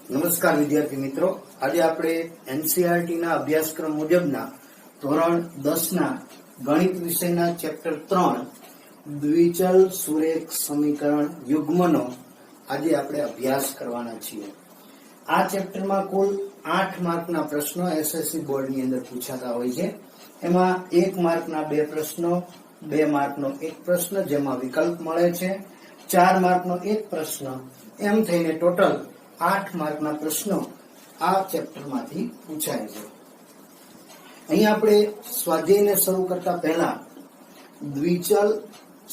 નમસ્કાર વિદ્યાર્થી મિત્રો, આજે આપણે એનસીઈઆરટી ના અભ્યાસક્રમ મુજબના ધોરણ 10 ના ગણિત વિષયના ચેપ્ટર 3 દ્વિચલ સુરેખ સમીકરણ યુગ્મનો આજે આપણે અભ્યાસ કરવાના છીએ। આ ચેપ્ટરમાં કુલ 8 માર્કના પ્રશ્નો એસએસસી બોર્ડની અંદર પૂછાતા હોય છે। એમાં 1 માર્કના 2 પ્રશ્નો, 2 માર્કનો 1 પ્રશ્ન જેમાં વિકલ્પ મળે છે, 4 માર્કનો 1 પ્રશ્ન, એમ થઈને ટોટલ 8 માર્કના પ્રશ્નો આ ચેપ્ટરમાંથી પૂછાય છે। અહીં આપણે સ્વાધ્યાયને શરૂ કરતા પહેલા દ્વિચલ,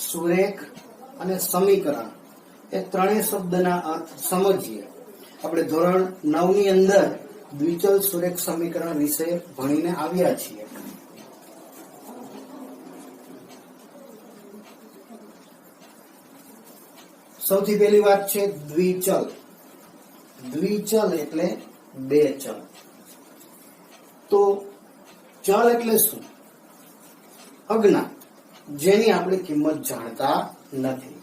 સુરેખ અને સમીકરણ એ ત્રણેય શબ્દના અર્થ સમજીએ। આપણે ધોરણ 9 ની અંદર દ્વિચલ સુરેખ સમીકરણ વિશે ભણીને આવ્યા છીએ। સૌથી પહેલી વાત છે દ્વિચલ। દ્વિચલ એટલે બે ચલ। તો ચલ એટલે શું? અજ્ઞાત, જેની આપણે કિંમત જાણતા નથી।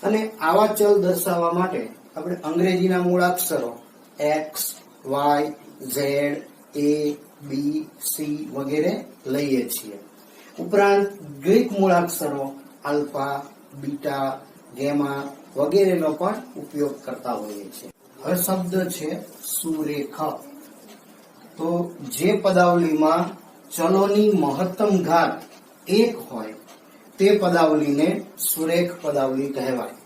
અને આવા ચલ દર્શાવવા માટે આપણે અંગ્રેજીના મૂળાક્ષરો x, y, z, a, b, c વગેરે લઈએ છીએ। ઉપરાંત ગ્રીક મૂળાક્ષરો આલ્ફા, બીટા, ગેમા વગેરેનો પણ ઉપયોગ કરતા હોઈએ છીએ। હવે શબ્દ છે સુરેખ। તો જે પદાવલીમાં ચલોની મહત્તમ ઘાત 1 હોય તે પદાવલીને સુરેખ પદાવલી કહેવાય।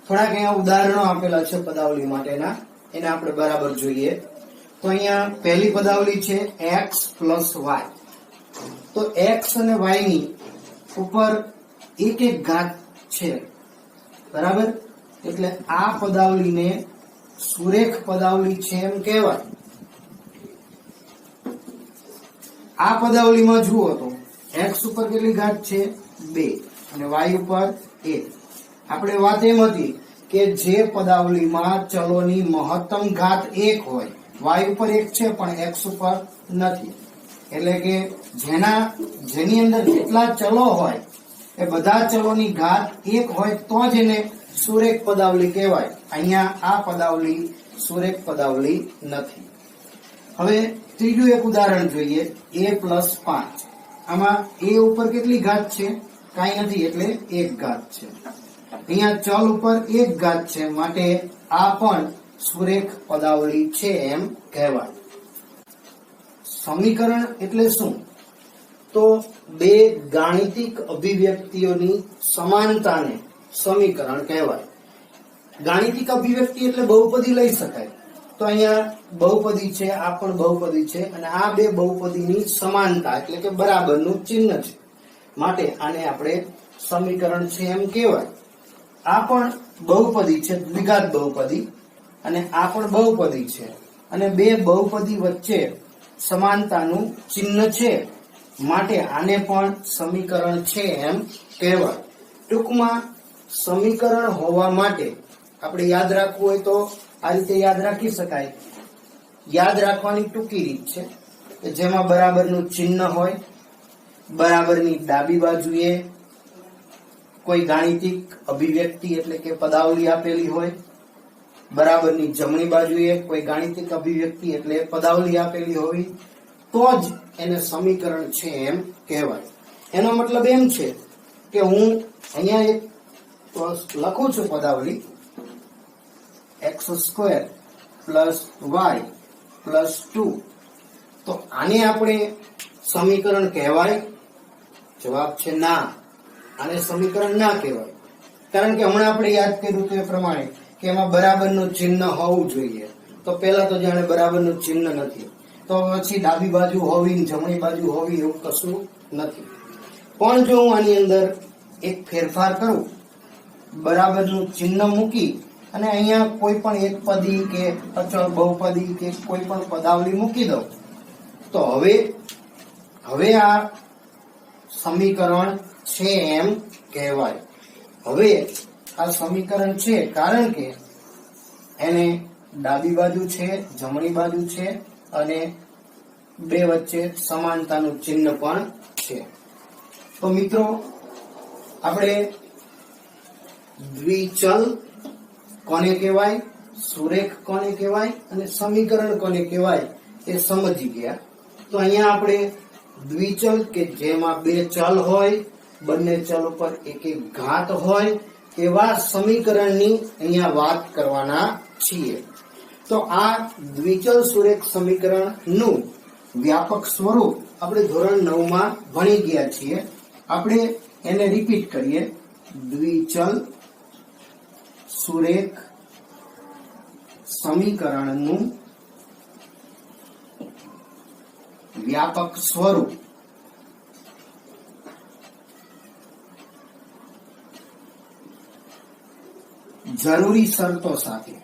થોડાક અહીંયા ઉદાહરણો આપેલા છે પદાવલી માટેના, એને આપણે બરાબર જોઈએ। તો અહીંયા પહેલી પદાવલી છે x plus y। તો x અને y ની ઉપર એક ઘાત છે, બરાબર? એટલે આ પદાવલીને સુરેખ પદાવલી છે એમ કહેવાય। આ પદાવલીમાં જુઓ તો x ઉપર કેટલી ઘાત છે? 2 અને y ઉપર 1। આપણે વાત એમ હતી કે જે પદાવલીમાં ચલોની મહત્તમ ઘાત 1 હોય, y ઉપર 1 છે પણ x ઉપર નથી, એટલે કે જેની અંદર જેટલા ચલો હોય એ બધા ચલોની ઘાત 1 હોય તો જ એને સુરેખ પદાવલી કહેવાય। અહીંયા આ પદાવલી સુરેખ પદાવલી નથી। હવે ત્રીજું એક ઉદાહરણ જોઈએ, a+5। આમાં a ઉપર કેટલી ઘાત છે? કાંઈ નથી, એટલે 1 ઘાત છે। અહીંયા ચલ ઉપર 1 ઘાત છે, માટે આ પણ સુરેખ પદાવલી છે એમ કહેવાય। સમીકરણ એટલે શું? તો બે ગાણિતિક અભિવ્યક્તિઓની સમાનતાને સમીકરણ કહેવાય। ગાણિતિક અભિવ્યક્તિ એટલે બહુપદી લઈ શકાય। તો અહીંયા બહુપદી છે, આ પણ બહુપદી છે, અને આ બે બહુપદીની સમાનતા એટલે કે બરાબરનું ચિહ્ન છે, માટે આને આપણે સમીકરણ છે એમ કહેવાય। આ પણ બહુપદી છે, દ્વિઘાત બહુપદી, અને આ પણ બહુપદી છે, અને બે બહુપદી વચ્ચે સમાનતાનું ચિહ્ન છે, માટે આને પણ સમીકરણ છે એમ કહેવાય। ટૂંકમાં સમીકરણ હોવા માટે આપણે યાદ રાખવું હોય તો આ રીતે યાદ રાખી શકાય। યાદ રાખવાની ટૂંકી રીત છે કે જેમાં બરાબરનું ચિહ્ન હોય, બરાબરની ડાબી બાજુએ કોઈ ગાણિતિક અભિવ્યક્તિ એટલે કે પદાવલી આપેલી હોય, બરાબરની જમણી બાજુએ કોઈ ગાણિતિક અભિવ્યક્તિ એટલે પદાવલી આપેલી હોવી, તો જ એને સમીકરણ છે એમ કહેવાય। એનો મતલબ એમ છે કે હું અહીંયા એક લખું છું પદાવલી x² + y + 2, તો આને આપણે સમીકરણ કહેવાય? જવાબ છે ના, આને સમીકરણ ના કહેવાય। કારણ કે હમણાં આપણે યાદ કર્યું તો એ પ્રમાણે કે એમાં બરાબરનું ચિહ્ન હોવું જોઈએ। તો પહેલા તો જાણે બરાબરનું ચિહ્ન નથી, તો પછી ડાબી બાજુ હોવી, જમણી બાજુ હોવી એવું કશું નથી। પણ જો હું આની અંદર એક ફેરફાર કરું, બરાબરનું ચિહ્ન મૂકી અને અહીંયા કોઈ પણ એક પદી કે અચળ બહુપદી કે કોઈ પણ પદાવલી મૂકી દઉં, તો હવે આ સમીકરણ છે એમ કહેવાય। હવે આ સમીકરણ છે કારણ કે એને ડાબી બાજુ છે, જમણી બાજુ છે, અને બે વચ્ચે સમાનતાનું ચિહ્ન પણ છે। તો મિત્રો, આપણે દ્વિચલ કોને કહેવાય સુરેખ કોને કહેવાય અને સમીકરણ કોને કહેવાય એ સમજી ગયા. તો અહીંયા આપણે દ્વિચલ કે જેમાં બે ચલ હોય, બંને ચલ ઉપર એક એક ઘાત હોય એવા સમીકરણની અહીંયા વાત કરવાના છીએ. તો આ દ્વિચલ સુરેખ સમીકરણનું વ્યાપક સ્વરૂપ આપણે ધોરણ 9 માં ભણી ગયા છીએ. આપણે એને રિપીટ કરીએ. દ્વિચલ સુરેખ સમીકરણનું વ્યાપક સ્વરૂપ. જરૂરી શરતો સાથે.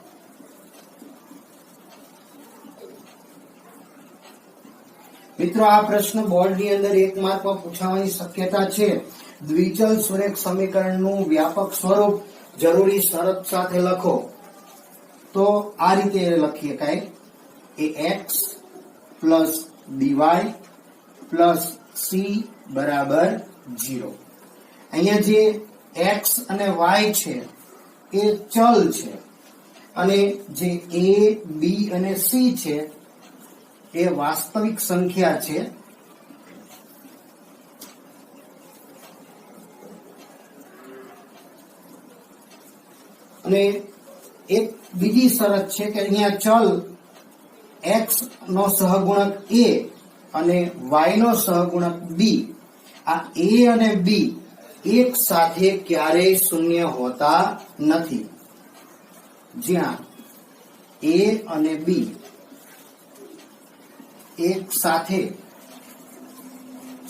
મિત્રો, આ પ્રશ્ન બોર્ડની અંદર 1 માર્કમાં પૂછાવાની શક્યતા છે. દ્વિચલ સુરેખ સમીકરણનું વ્યાપક સ્વરૂપ જરૂરી શરત સાથે લખો. તો આ રીતે લખીએ કાંઈ ax plus by plus c બરાબર 0. અહીંયા જે x અને y છે એ ચલ છે અને જે a, b અને c છે એ વાસ્તવિક સંખ્યા છે. અને એક બીજી શરત છે કે અહીંયા ચલ x નો સહગુણક a અને y નો સહગુણક b, આ a અને b એક સાથે ક્યારેય શૂન્ય હોતા નથી. જ્યાં a અને b એક સાથે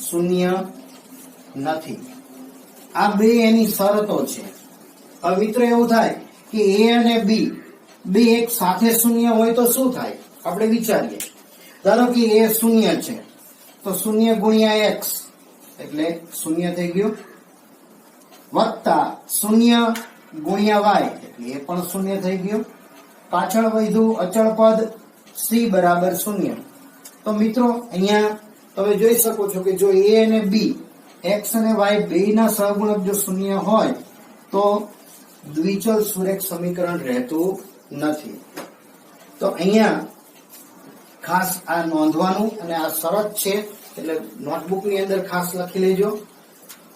શૂન્ય નથી. આ બે એની શરતો છે. હવે મિત્રો એવું થાય કે a અને b બે એક સાથે શૂન્ય હોય તો શું થાય આપણે વિચારીએ. ધારો કે a શૂન્ય છે તો શૂન્ય ગુણ્યા x એટલે શૂન્ય થઈ ગયું, વત્તા શૂન્ય ગુણ્યા y એટલે એ પણ શૂન્ય થઈ ગયું. પાછળ વધ્યું અચળ પદ c બરાબર શૂન્ય. તો મિત્રો અહીંયા તમે જોઈ શકો છો કે જો a અને b x અને y બેયના સહગુણક જો શૂન્ય હોય તો દ્વિચલ સુરેખ સમીકરણ રહેતું નથી. તો અહીંયા ખાસ આ નોંધવાનું અને આ શરત છે એટલે નોટબુક ની અંદર ખાસ લખી લેજો.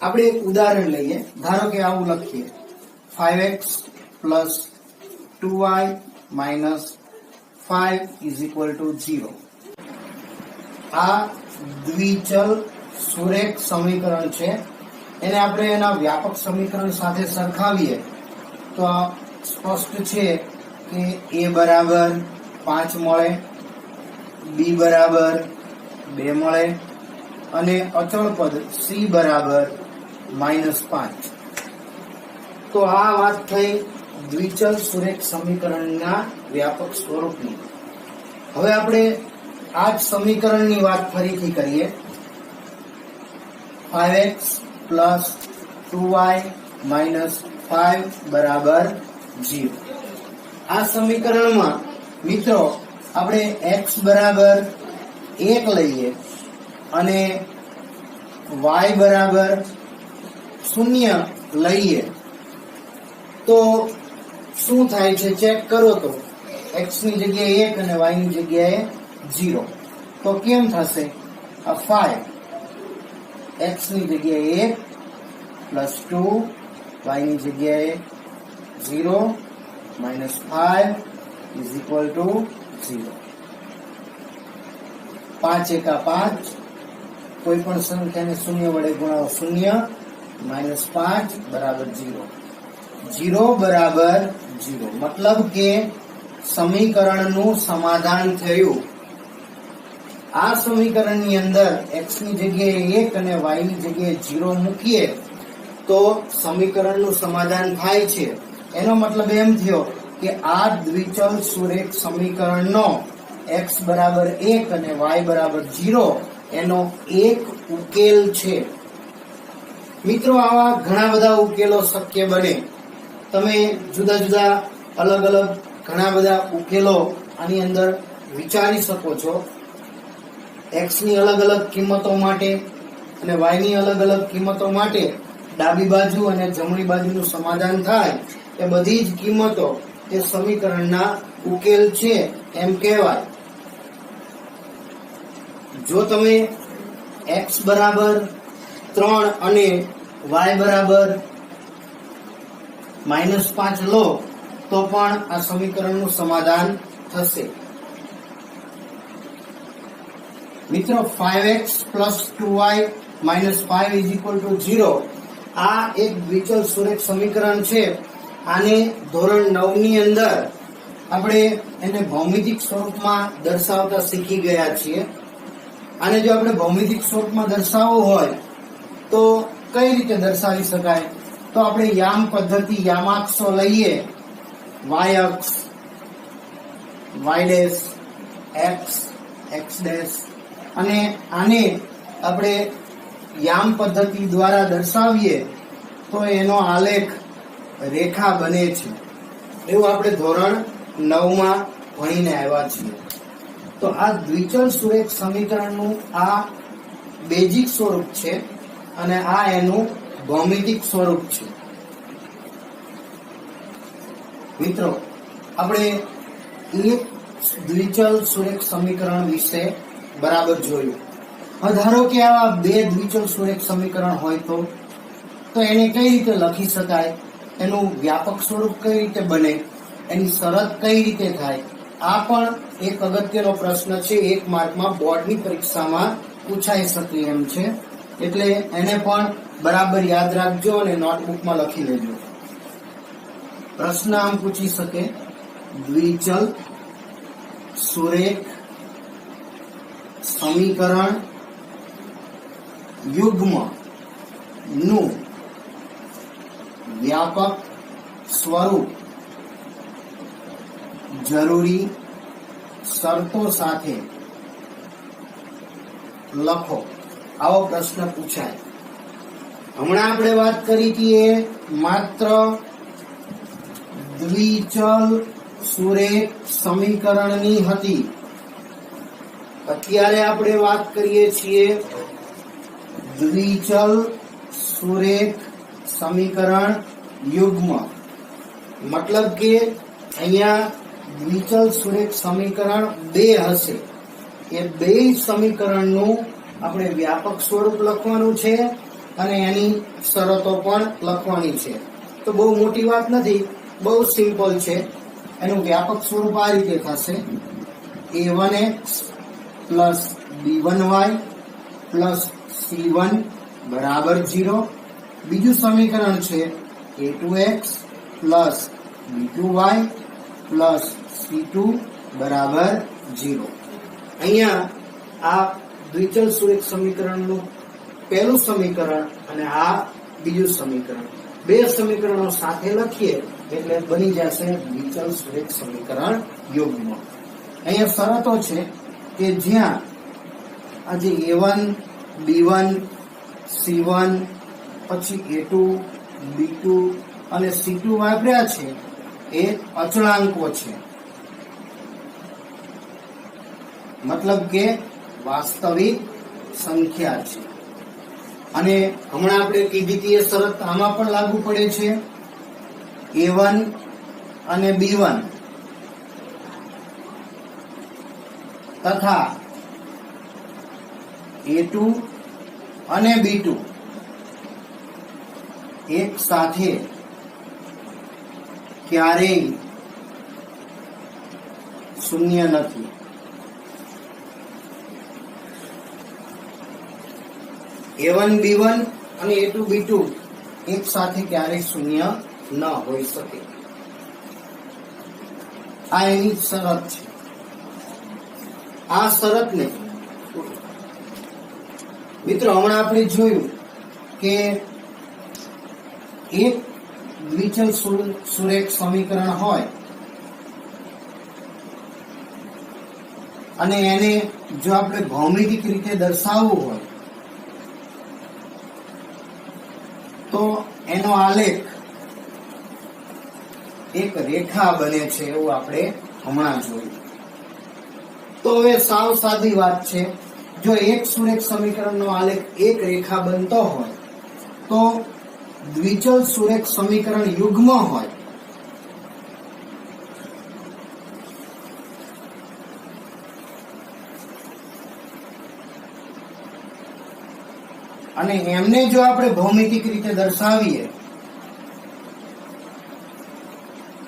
આપણે એક ઉદાહરણ લઈએ. ધારો કે આવું લખીએ 5x plus 2y minus 5 is equal to 0. આ દ્વિચલ સુરેખ સમીકરણ છે. એને આપણે એના વ્યાપક સમીકરણ સાથે સરખાવીએ તો સ્પષ્ટ છે કે a બરાબર 5 મળે, b બરાબર 2 મળે અને અચળ પદ c બરાબર -5. તો આ વાત થઈ દ્વિચલ સુરેખ સમીકરણના વ્યાપક સ્વરૂપની. હવે આપણે આ જ સમીકરણની વાત ફરીથી કરીએ. 5x પ્લસ 2y માઇનસ 5 બરાબર 0. આ સમીકરણમાં મિત્રો આપણે x બરાબર 1 લઈએ અને y બરાબર 0 લઈએ તો શું થાય છે ચેક કરો. તો x ની જગ્યાએ 1 અને y ની જગ્યાએ 0. તો કેમ થશે? આ 5 x ની જગ્યાએ 1 પ્લસ 2 y ની જગ્યાએ 0 માઇનસ 5 ઇઝ ઇક્વલ ટુ 0. 5 એકા 5, કોઈ પણ સંખ્યાને શૂન્ય વડે ગુણાવો 0, -5 બરાબર 0. 0 બરાબર 0 મતલબ કે સમીકરણનું સમાધાન થયું. આ સમીકરણની અંદર x ની જગ્યાએ 1 અને y ની જગ્યાએ 0 મૂકીએ તો સમીકરણનું સમાધાન થાય છે. એનો મતલબ એમ થયો કે આ દ્વિચલ સુરેખ સમીકરણનો x બરાબર 1 અને y બરાબર 0 એનો એક ઉકેલ છે. મિત્રો આવા ઘણા બધા ઉકેલો શક્ય બને. તમે જુદા જુદા અલગ અલગ ઘણા બધા ઉકેલો આની અંદર વિચારી શકો છો. x ની અલગ અલગ કિંમતો માટે અને y ની અલગ અલગ કિંમતો માટે ડાબી બાજુ અને જમણી બાજુનું સમાધાન થાય એ બધી જ કિંમતો એ સમીકરણના ઉકેલ છે એમ કહેવાય. જો તમે x બરાબર 3 અને y બરાબર -5 લો તો પણ આ સમીકરણનું સમાધાન થશે. મિત્રો 5x + 2y - 5 = 0 આ એક દ્વિચલ સુરેખ સમીકરણ છે. આને ધોરણ 9 ની અંદર આપણે એને ભૌમિતિક સ્વરૂપમાં દર્શાવતા શીખી ગયા છીએ. આને જો આપણે ભૌમિતિક સ્વરૂપમાં દર્શાવવું હોય તો કઈ રીતે દર્શાવી શકાય? તો આપણે યામ પદ્ધતિ, યામાક્ષો લઈએ. y અક્ષ, y', x, x', અને આને આપણે યામ પદ્ધતિ દ્વારા દર્શાવીએ તો એનો આલેખ રેખા બને છે. એવું આપણે ધોરણ 9 માં ભણીને આવ્યા છીએ. તો આ દ્વિચલ સુરેખ સમીકરણનું આ બેઝિક સ્વરૂપ છે અને આ એનું ભૌમિતિક સ્વરૂપ છે. મિત્રો, આપણે એક દ્વિચલ સુરેખ સમીકરણ વિશે બરાબર જોયું. ધારો કે આવા બે દ્વિચલ સુરેખ સમીકરણ હોય તો એને કઈ રીતે લખી શકાય, એનું વ્યાપક સ્વરૂપ કઈ રીતે બને, એની શરત કઈ રીતે થાય, આ પણ એક અગત્યનો પ્રશ્ન છે. 1 માર્કમાં બોર્ડની પરીક્ષામાં પૂછાઈ શકે એમ છે. એટલે એને પણ બરાબર યાદ રાખજો અને નોટબુકમાં લખી લેજો. પ્રશ્ન આમ પૂછી શકે, દ્વિચલ સુરેખ સમીકરણ યુગ્મ નું વ્યાપક સ્વરૂપ જરૂરી શરતો સાથે લખો. આવો પ્રશ્ન પૂછાય. હમણાં આપણે વાત કરી હતી એ માત્ર દ્વિચલ સુરેખ સમીકરણની હતી. અત્યારે આપણે વાત કરીએ છીએ દ્વિચલ સુરેખ સમીકરણ યુગ્મ. મતલબ કે અહીંયા દ્વિચલ સુરેખ સમીકરણ 2 હશે. એ 2 સમીકરણનું આપણે વ્યાપક સ્વરૂપ લખવાનું છે અને એની શરતો પણ લખવાની છે. તો બહુ મોટી વાત નથી, બહુ સિમ્પલ છે. એનું વ્યાપક સ્વરૂપ આ રીતે થશે: a1x + b1y + c1 = 0. બીજું સમીકરણ છે a2x + b2y + c2 = 0. અહીંયા આ દ્વિચલ સુરેખ સમીકરણનું પહેલું સમીકરણ અને આ બીજું સમીકરણ, 2 સમીકરણો સાથે લખીએ એટલે બની જશે દ્વિચલ સુરેખ સમીકરણ યુગ્મ. અહીંયા શરતો છે કે જ્યાં આ જે a1, b1, c1 પછી a2, b2 અને c2 વાપર્યા છે એ અચળાંકો છે. મતલબ કે વાસ્તવિક સંખ્યા છે. અને હમણાં આપણે કીધી હતી એ શરત આમાં પણ લાગુ પડે છે. a1 અને b1 તથા a2 અને b2 એક સાથે ક્યારેય શૂન્ય નથી. a1, b1 અને a2, b2 એક સાથે ક્યારેય શૂન્ય ન હોઈ શકે. આ એની શરત છે. આ શરતને મિત્રો હમણાં આપણે જોયું કે એક દ્વિચલ સુરેખ સમીકરણ હોય અને એને જો આપણે ભૌમિતિક રીતે દર્શાવવું હોય તો એનો આલેખ એક રેખા બને છે, એવું આપણે હમણાં જોયું. તો હવે સાવ સાદી વાત છે. જો એક સુરેખ સમીકરણનો આલેખ એક રેખા બનતો હોય તો દ્વિચલ સુરેખ સમીકરણ યુગ્મ હોય અને એમને જો આપણે ભૌમિતિક રીતે દર્શાવીએ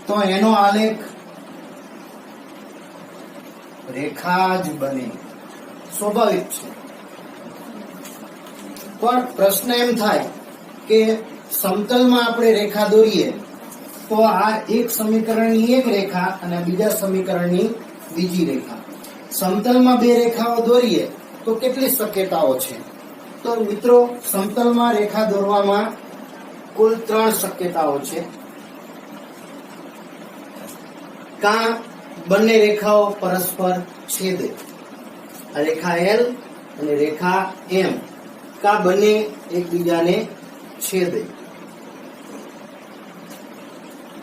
તો એનો આલેખ રેખા જ બને, સ્વાભાવિક છે. પણ પ્રશ્ન એમ થાય કે સમતલમાં આપણે રેખા દોરીએ તો આ એક સમીકરણની એક રેખા અને બીજા સમીકરણની બીજી રેખા, સમતલમાં બે રેખાઓ દોરીએ તો કેટલી શક્યતાઓ છે? તો મિત્રો, સમતલમાં રેખા દોરવામાં કુલ 3 શક્યતાઓ છે. કાં બંને રેખાઓ પરસ્પર છેદે, રેખા L અને રેખા M, કાં બંને એકબીજાને છેદે,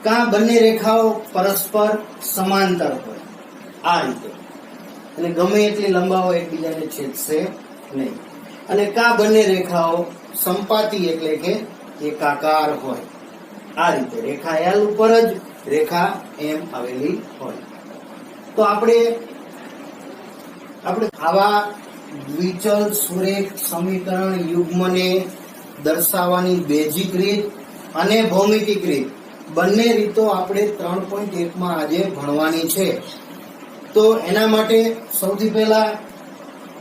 કાં બંને રેખાઓ પરસ્પર સમાંતર હોય આ રીતે, અને ગમે એટલી લંબાવો એકબીજાને છેદશે નહીં, અને કાં બંને રેખાઓ સંપાતી એટલે કે એકાકાર હોય આ રીતે, રેખા L ઉપર જ રેખા M આવેલી હોય. તો આપણે આવા દ્વિચલ સુરેખ સમીકરણ યુગ્મને દર્શાવવાની બેઝિક રીત અને ભૌમિતિક રીત બંને રીતો આપણે 3.1 માં આજે ભણવાની છે. તો એના માટે સૌથી પહેલા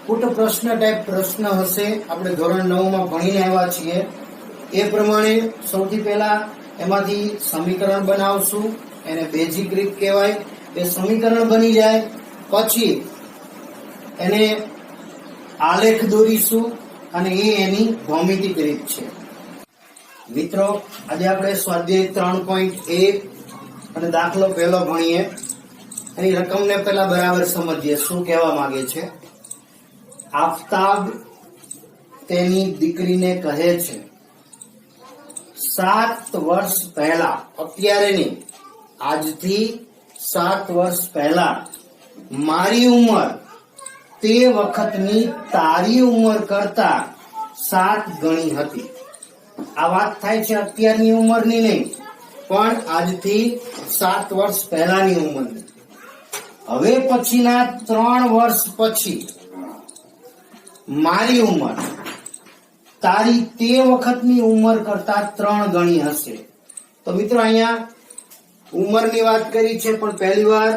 પુટ પ્રશ્ન ટાઈપ પ્રશ્ન હશે. આપણે ધોરણ 9 માં ભણીને આવ્યા છીએ એ પ્રમાણે સૌથી પહેલા એમાંથી સમીકરણ બનાવશું, એને બેઝિક રીત કહેવાય. એ સમીકરણ બની જાય પછી એને આલેખ દોરીશું અને એ એની ભૌમિતિક રીત છે. મિત્રો, આજે આપણે સ્વાધ્યાય 3.1 અને દાખલો પહેલો ભણીએ. એની રકમને પહેલા બરાબર સમજીએ શું કહેવા માંગે છે. આફતાબ તેની દીકરીને કહે છે, 7 વર્ષ પહેલા, અત્યારે નહીં, આજથી 7 વર્ષ પહેલા મારી ઉંમર તે વખતની તારી ઉંમર કરતા 7 ગણી હતી. આ વાત થાય છે અત્યારની ઉંમરની નહીં, પણ આજથી 7 વર્ષ પહેલાની ઉંમરની. હવે પછીના 3 વર્ષ પછી મારી ઉંમર તારી તે વખતની ઉંમર કરતા 3 ગણી હશે. તો મિત્રો, અહીંયા ઉંમરની વાત કરી છે, પણ પહેલી વાર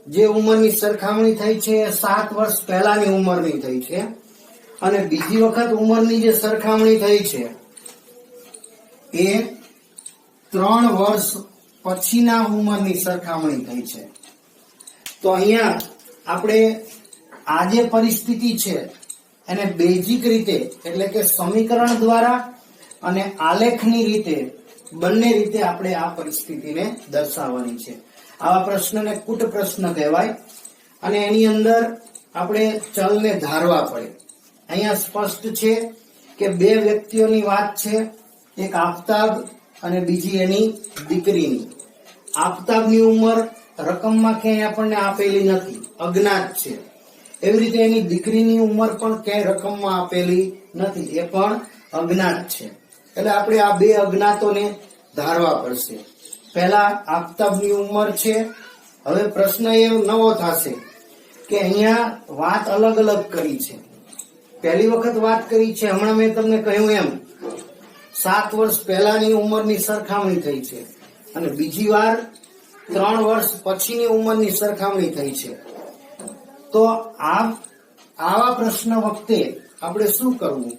જે ઉંમરની સરખામણી થઈ છે 7 વર્ષ પહેલાની ઉંમરની થઈ છે, અને બીજી વખત ઉંમરની જે સરખામણી થઈ છે એ 3 વર્ષ પછીના ઉંમરની સરખામણી થઈ છે. તો અહીંયા આપણે આ જે પરિસ્થિતિ છે એને બેઝિક રીતે એટલે કે સમીકરણ દ્વારા અને આલેખની રીતે બંને રીતે આપણે આ પરિસ્થિતિને દર્શાવવાની છે. આવા પ્રશ્નને કુટ પ્રશ્ન કહેવાય અને એની અંદર આપણે ચલને ધારવા પડે. અહીંયા સ્પષ્ટ છે કે બે વ્યક્તિઓની વાત છે, એક આફતાબ અને બીજી એની દીકરીની. આફતાબની ઉંમર રકમમાં ક્યાંય આપણને આપેલી નથી, અજ્ઞાત છે. એવી રીતે એની દીકરીની ઉંમર પણ ક્યાંય રકમમાં આપેલી નથી, એ પણ અજ્ઞાત છે. એટલે આપણે આ બે અજ્ઞાતોને ધારવા પડશે. પહેલા આફતાબની ઉંમર છે. હવે પ્રશ્ન એ નવો થશે કે અહીંયા વાત અલગ અલગ કરી છે. પહેલી વખત વાત કરી છે, હમણાં મેં તમને કહ્યું એમ 7 વર્ષ પહેલાની ઉંમરની સરખામણી થઈ છે, અને બીજી વાર 3 વર્ષ પછીની ઉંમરની સરખામણી થઈ છે. તો આવા પ્રશ્ન વખતે આપણે શું કરવું?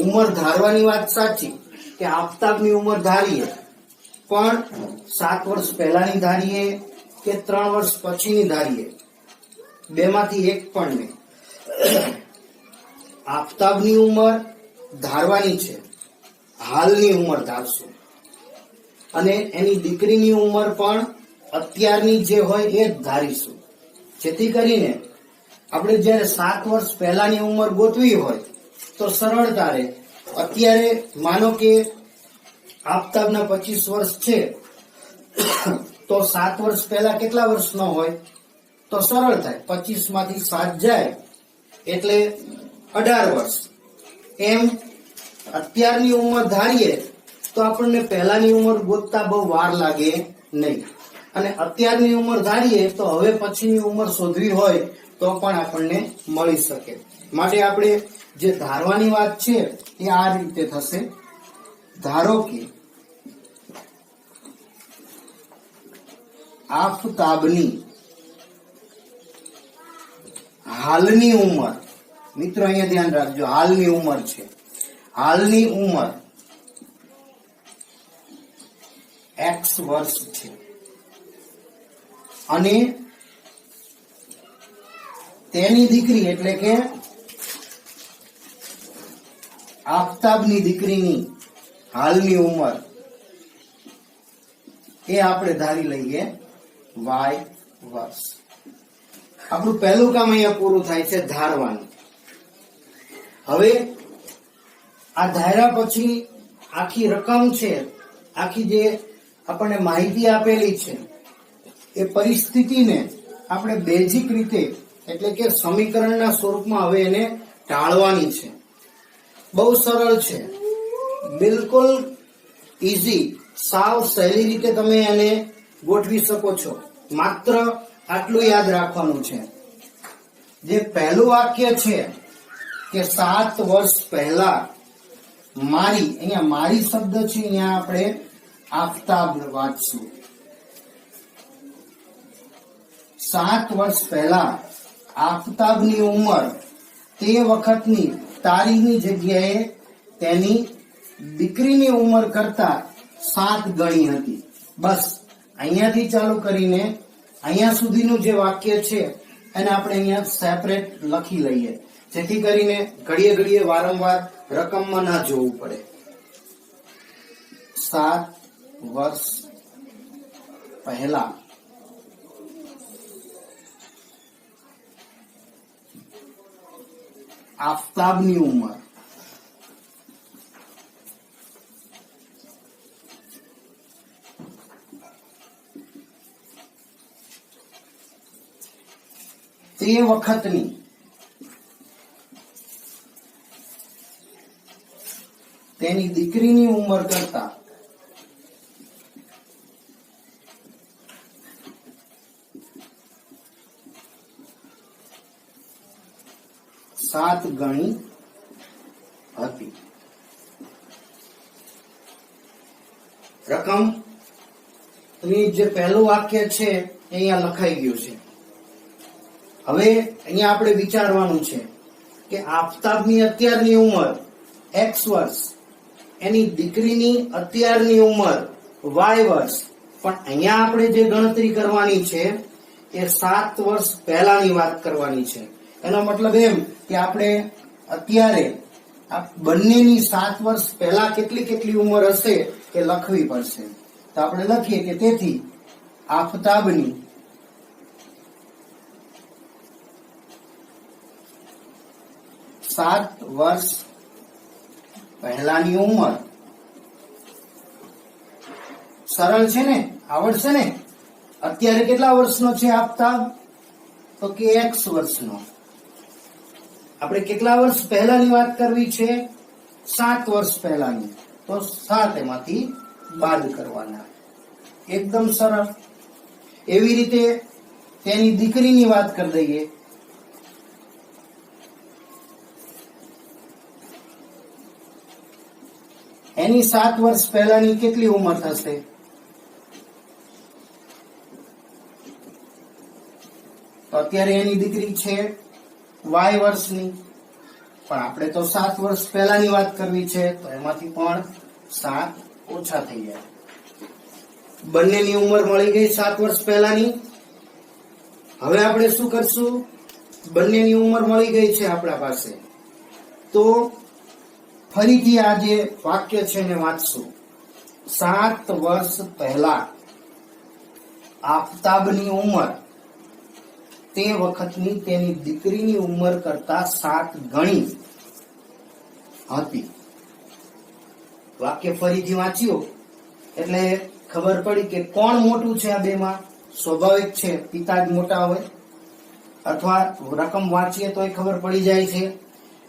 ઉંમર ધારવાની વાત સાચી કે આફતાબની ઉંમર ધારીએ, પણ 7 વર્ષ પહેલાની ધારીએ કે 3 વર્ષ પછીની ધારીએ, બેમાંથી એક પણ નહીં. આફતાબની ઉંમર ધારવાની છે, હાલની ઉંમર ધારશું, અને એની દીકરીની ઉંમર પણ અત્યારની જે હોય એ જ ધારીશું, જેથી કરીને આપણે જયારે 7 વર્ષ પહેલાની ઉંમર ગોતવી હોય તો સરળતા રહે. અત્યારે માનો કે આફતાબના 25 વર્ષ છે, તો 7 વર્ષ પહેલા કેટલા વર્ષનો હોય? તો સરળ થાય, 25 માંથી 7 જાય એટલે 18 વર્ષ. એમ અત્યારની ઉંમર ધારીએ તો આપણને પહેલાની ઉંમર ગોતતા બહુ વાર લાગે નહીં, અને અત્યારની ઉંમર ધારીએ તો હવે પછીની ઉંમર શોધવી હોય તો પણ આપણને મળી શકે. માટે આપણે જે ધારવાની વાત છે એ આ રીતે થશે. ધારો કે આફતાબની હાલની ઉંમર, મિત્રો અહીંયા ધ્યાન રાખજો, હાલની ઉંમર છે, હાલની ઉંમર x વર્ષ છે અને તેની દીકરી એટલે કે આફતાબની દીકરીની હાલની ઉંમર એ આપણે ધારી લઈએ y વર્ષ. આપણું પહેલું કામ અહીંયા પૂરું થાય છે, ધારવાનું. હવે આ ધાર્યા પછી આખી રકમ છે, આખી જે આપણને માહિતી આપેલી છે એ પરિસ્થિતિને આપણે બેઝિક રીતે એટલે કે સમીકરણના સ્વરૂપમાં હવે એને ટાળવાની છે. બહુ સરળ છે, બિલકુલ ઈઝી, સાવ સહેલી રીતે તમે એને ગોઠવી શકો છો. માત્ર આટલું યાદ રાખવાનું છે, જે પહેલું વાક્ય છે કે 7 વર્ષ પહેલા મારી, અહીંયા મારી શબ્દ છે, અહીંયા આપણે આફતાબ વાંચશું. 7 વર્ષ પહેલા આફતાબની ઉંમર તે વખતની તારીખની જગ્યાએ તેની દીકરીની ઉંમર કરતા 7 ગણી હતી. બસ અહીંયાથી ચાલુ કરીને અહીંયા સુધીનું જે વાક્ય છે એને આપણે અહીંયા સેપરેટ લખી લઈએ, જેથી કરીને ઘડીએ ઘડીએ વારંવાર રકમમાં ના જોવું પડે. 7 વર્ષ પહેલા આફતાબની ઉંમર તે વખતની તેની દીકરીની ઉંમર કરતા 7 ગણી હતી. રકમ જે પહેલું વાક્ય છે એ અહીંયા લખાઈ ગયું છે. હવે અહીંયા આપણે વિચારવાનું છે કે આફતાબની અત્યારની ઉંમર x વર્ષ, એની દીકરીની અત્યારની ઉંમર y વર્ષ, પણ અહીંયા આપણે જે ગણતરી કરવાની છે એ 7 વર્ષ પહેલાની વાત કરવાની છે. એનો મતલબ એમ કે આપણે અત્યારે આ બંનેની 7 વર્ષ પહેલા કેટલી કેટલી ઉંમર હશે એ લખવી પડશે. તો આપણે લખીએ કે તેથી આફતાબની સાત વર્ષ પહેલાની ઉંમર, સરળ છે ને, આવડશે ને. અત્યારે કેટલા વર્ષનો છે આફતાબ? તો કે x વર્ષનો. આપણે કેટલા વર્ષ પહેલાની વાત કરવી છે? 7 વર્ષ પહેલાની. તો 7 એમાંથી બાદ કરવાના. એકદમ સરળ. એવી રીતે તેની દીકરીની વાત કરી દઈએ. એની 7 વર્ષ પહેલાની કેટલી ઉંમર થશે? તો અત્યારે એની દીકરી છે y વર્ષની, પણ આપણે તો 7 વર્ષ પહેલાની વાત કરવી છે, તો એમાંથી પણ 7 ઓછા થઈ જાય. બંનેની ઉંમર મળી ગઈ 7 વર્ષ પહેલાની. હવે આપણે શું કરશું? બંનેની ઉંમર મળી ગઈ છે આપણા પાસે, તો ફરીથી આ જે વાક્ય છે એને વાંચશું. 7 વર્ષ પહેલા આફતાબની ઉંમર તે વખતની તેની દીકરીની ઉંમર કરતા 7 ગણી હતી. વાક્ય ફરીથી વાંચ્યું એટલે ખબર પડી કે કોણ મોટું છે આ બેમાં. સ્વાભાવિક છે, પિતા જ મોટા હોય, અથવા રકમ વાંચીએ તો ખબર પડી જાય છે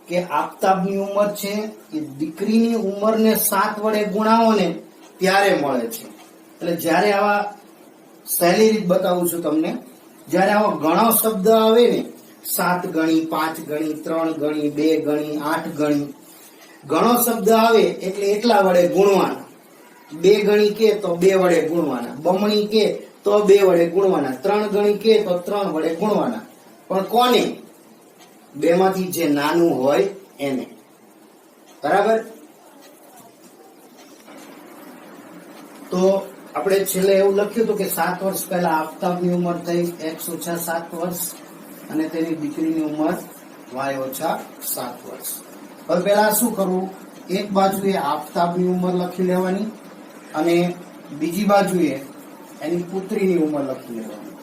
કે આફતાબની ઉંમર છે એ દીકરીની ઉંમરને 7 વડે ગુણાવો ને ત્યારે મળે છે. એટલે જ્યારે આવા સહેલી રીત બતાવું છું તમને, જ્યારે આવો ઘણો શબ્દ આવે ને 7 ગણી, 5 ગણી, 3 ગણી, 2 ગણી, 8 ગણી. ગણો શબ્દ આવે એટલે એટલા વડે ગુણવાના. 2 ગણી કે તો 2 વડે ગુણવાના, બમણી કે તો 2 વડે ગુણવાના, 3 ગણી કે તો 3 વડે ગુણવાના. પણ કોને? બેમાંથી જે નાનું હોય એને. બરાબર? તો આપણે છેલ્લે એવું લખ્યું હતું કે 7 વર્ષ પહેલા આફતાબની ઉંમર થઈ x ઓછા 7 વર્ષ અને તેની દીકરીની ઉંમર y ઓછા 7 વર્ષ. હવે પહેલા શું કરવું? એક બાજુએ આફતાબની ઉંમર લખી લેવાની અને બીજી બાજુએ એની પુત્રીની ઉંમર લખી લેવાની.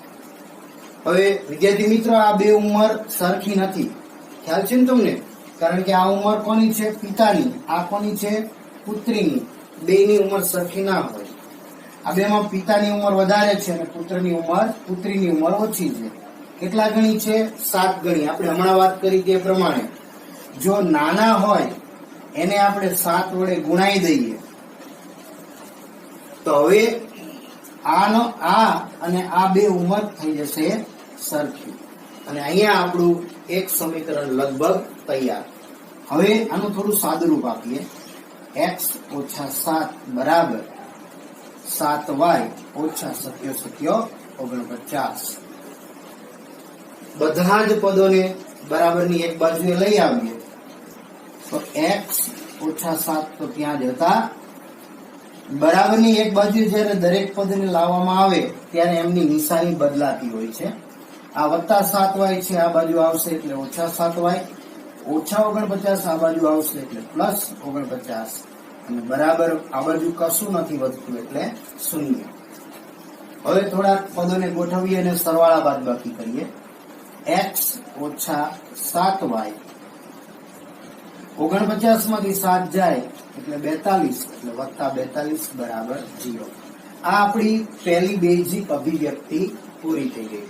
હવે વિદ્યાર્થી મિત્રો, આ બે ઉંમર સરખી નથી. ખ્યાલ છે ને તમને? કારણ કે આ ઉંમર કોની છે? પિતાની. આ કોની છે? પુત્રીની. બેની ઉંમર સરખી ના હોય. આ બેમાં પિતાની ઉંમર વધારે છે અને પુત્રીની ઉંમર ઓછી છે. કેટલા ગણી છે? 7 ગણી. આપણે હમણાં વાત કરી તે પ્રમાણે જો નાના હોય એને આપણે 7 વડે ગુણાઈ દઈએ તો હવે આ અને આ બે ઉંમર થઈ જશે સરખી અને અહીંયા આપણું એક સમીકરણ લગભગ તૈયાર. હવે આનું થોડું સાદુરૂપ આપીએ. x ઓછા 7 બરાબર 7y ઓછા 49. બધા જ પદોને બરાબરની એક બાજુએ લઈ આવીએ તો x ઓછા 7 તો ત્યાં જ હતા. બરાબરની એક બાજુ જ્યારે દરેક પદને લાવવામાં આવે ત્યારે એમની નિશાની બદલાતી હોય છે. આ વત્તા 7y છે, આ બાજુ આવશે એટલે ઓછા 7y. ઓછા 49 આ બાજુ આવશે એટલે પ્લસ 49 અને બરાબર આ બાજુ કશું નથી વધતું એટલે 0. હવે થોડાક પદોને ગોઠવીએ અને સરવાળા બાદબાકી કરીએ. x ઓછા 7y 49 માંથી 7 જાય એટલે 42 એટલે વત્તા 42 બરાબર 0. આ આપણી પહેલી બેઝિક અભિવ્યક્તિ પૂરી થઈ ગઈ.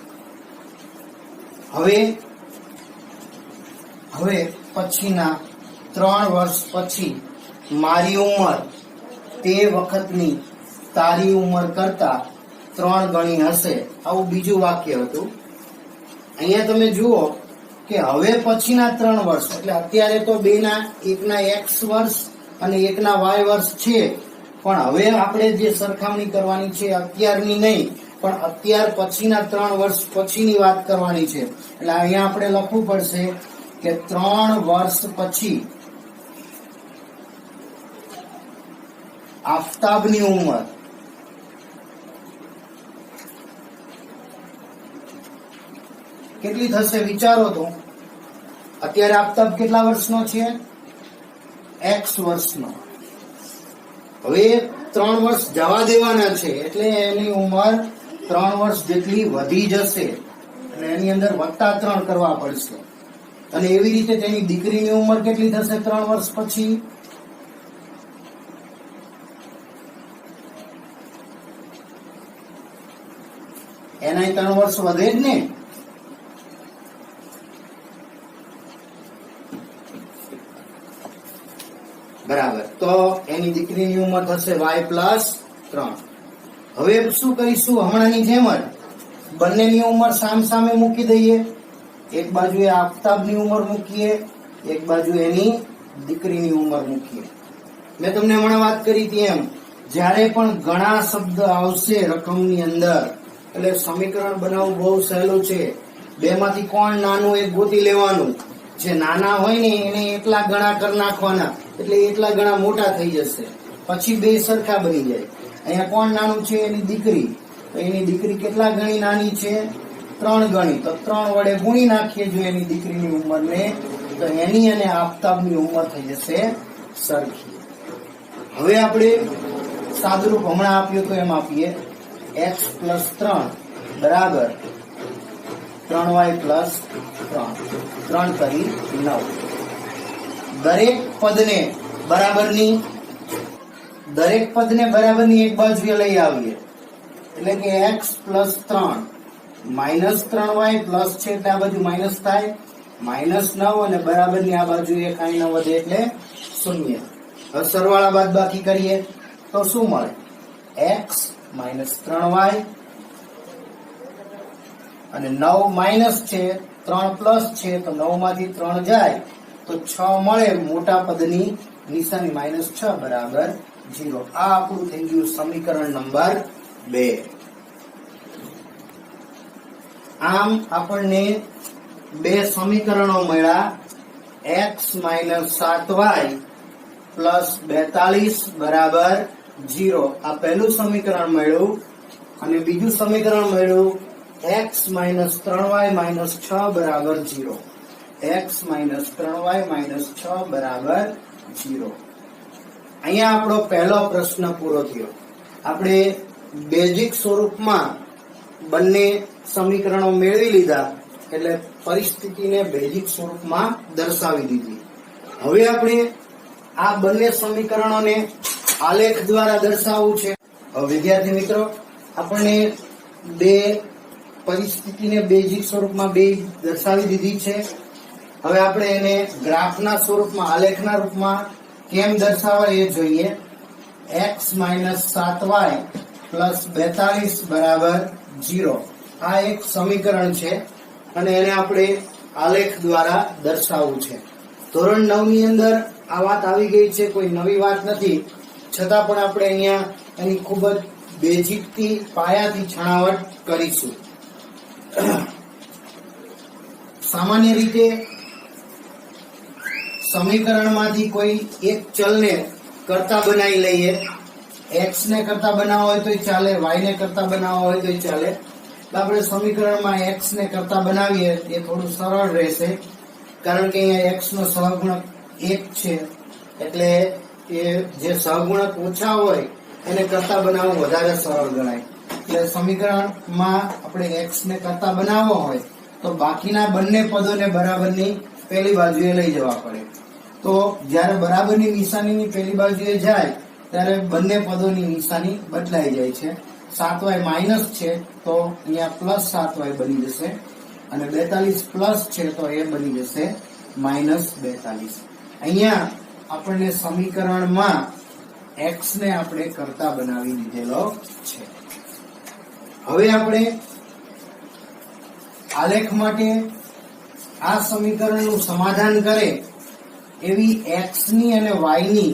હવે પછીના 3 વર્ષ પછી મારી ઉંમર તે વખતની તારી ઉંમર કરતા 3 ગણી હશે. આવું બીજું વાક્ય હતું. અહીંયા તમે જુઓ કે હવે પછીના 3 વર્ષ એટલે અત્યારે તો એકના x વર્ષ અને એકના y વર્ષ છે, પણ હવે આપણે જે સરખામણી કરવાની છે અત્યારની નહીં પણ અત્યાર પછીના 3 વર્ષ પછીની વાત કરવાની છે. એટલે અહીંયા આપણે લખવું પડશે કે 3 વર્ષ પછી આફતાબની ઉંમર કેટલી થશે વિચારો તો. અત્યારે આફતાબ કેટલા વર્ષનો છે? x વર્ષનો. હવે 3 વર્ષ જવા દેવાના છે એટલે એની ઉંમર 3 વર્ષ જેટલી વધી જશે અને એની અંદર વત્તા 3 કરવા પડશે. અને એવી રીતે તેની દીકરીની ઉંમર કેટલી થશે 3 વર્ષ પછી? એના 3 વર્ષ વધે જ ને. બરાબર. તો એની દીકરીની ઉંમર થશે y પ્લસ 3. હવે શું કરીશું? હમણાંની જેમ જ બંનેની ઉંમર સામે મૂકી દઈએ. એક બાજુએ આફતાબની ઉંમર મૂકીએ, એક બાજુ એની દીકરીની ઉંમર મૂકીએ. મેં તમને હમણાં વાત કરી હતી એમ જ્યારે પણ ઘણા શબ્દ આવશે રકમની અંદર એટલે સમીકરણ બનાવવું બહુ સહેલું છે. બેમાંથી કોણ નાનું એક ગોતી લેવાનું. જે નાના હોય ને એને એટલા ગણા કરી નાખવાના એટલે એટલા ગણા મોટા થઈ જશે. પછી બે સરખા બની જાય. અહીંયા કોણ નાનું છે? એની દીકરી. તો એની દીકરી કેટલા ગણી નાની છે? 3 ગણી. તો 3 વડે ગુણી નાખીએ જો એની દીકરીની ઉંમરને તો એની અને આફતાબની ઉંમર થઈ જશે સરખી. હવે આપણે સાદુરૂપ હમણાં આપ્યું તો એમ આપીએ. x પ્લસ 3 બરાબર 3y પ્લસ 3 કરી 9. દરેક પદને બરાબરની એક બાજુએ લઈ આવીએ એટલે કે x plus 3 minus 3y plus છે એટલે આ બાજુ માઇનસ થાય -9 અને બરાબરની આ બાજુ એ કાંઈ ન વધે એટલે 0. હવે સરવાળા બાદબાકી કરીએ તો શું મળે? x -3y અને 9 માઇનસ છે 3 પ્લસ છે તો 9 માંથી 3 જાય તો 6 મળે, મોટા પદની નિશાની -6 બરાબર 0. આ આપણું થઈ ગયું સમીકરણ નંબર 2. આમ આપણને બે સમીકરણો મળ્યા, x - 7y પ્લસ 42 બરાબર 0. આ પહેલું સમીકરણ મળ્યું અને બીજું સમીકરણ મળ્યું x - 3y - 6 બરાબર 0. x - 3y - 6 બરાબર 0. અહીંયા આપણો પહેલો પ્રશ્ન પૂરો થયો. આપણે બેઝિક સ્વરૂપમાં બંને સમીકરણો મેળવી લીધા એટલે પરિસ્થિતિને બેઝિક સ્વરૂપમાં દર્શાવી દીધી. હવે આપણે આ બંને સમીકરણોને આલેખ દ્વારા દર્શાવવું છે. હવે વિદ્યાર્થી મિત્રો, આપણને બે પરિસ્થિતિને બેઝિક સ્વરૂપમાં બે દર્શાવી દીધી છે. હવે આપણે એને ગ્રાફના સ્વરૂપમાં, આલેખના રૂપમાં કેમ દર્શાવાય એ જોઈએ. x - 7y પ્લસ 42 બરાબર 0. આ એક સમીકરણ છે અને એને આપણે આલેખ દ્વારા દર્શાવવું છે. ધોરણ 9 ની અંદર આ વાત આવી ગઈ છે, કોઈ નવી વાત નથી. છતાં પણ આપણે અહીંયા એની ખૂબ જ બેઝિકથી, પાયાથી છણાવટ કરીશું. સામાન્ય રીતે સમીકરણમાંથી કોઈ એક ચલને કરતા બનાવી લઈએ. x ને કરતા બનાવવો હોય તો ચાલે, y ને કરતા બનાવવો હોય તો ચાલે. આપણે સમીકરણમાં x ને કરતા બનાવીએ એ થોડું સરળ રહેશે, કારણ કે અહીંયા x નો સહગુણક 1 છે, એટલે એ જે સહગુણક ઓછા હોય એને કરતા બનાવવું વધારે સરળ ગણાય. એટલે સમીકરણમાં આપણે x ને કરતા બનાવવો હોય તો બાકીના બંને પદોને બરાબરની પેલી બાજુએ લઈ જવા પડે. તો જ્યારે બરાબરની નિશાનીની પેલી બાજુએ જાય ત્યારે બંને પદોની નિશાની બદલાઈ જાય છે. 7y માઇનસ છે તો અહીંયા પ્લસ 7y બની જશે અને 42 પ્લસ છે તો એ બની જશે -42. અહીંયા આપણને સમીકરણમાં x ને આપણે કરતા બનાવી દીધેલો છે. હવે આપણે આલેખ માટે આ સમીકરણનું સમાધાન કરે એવી x ની અને y ની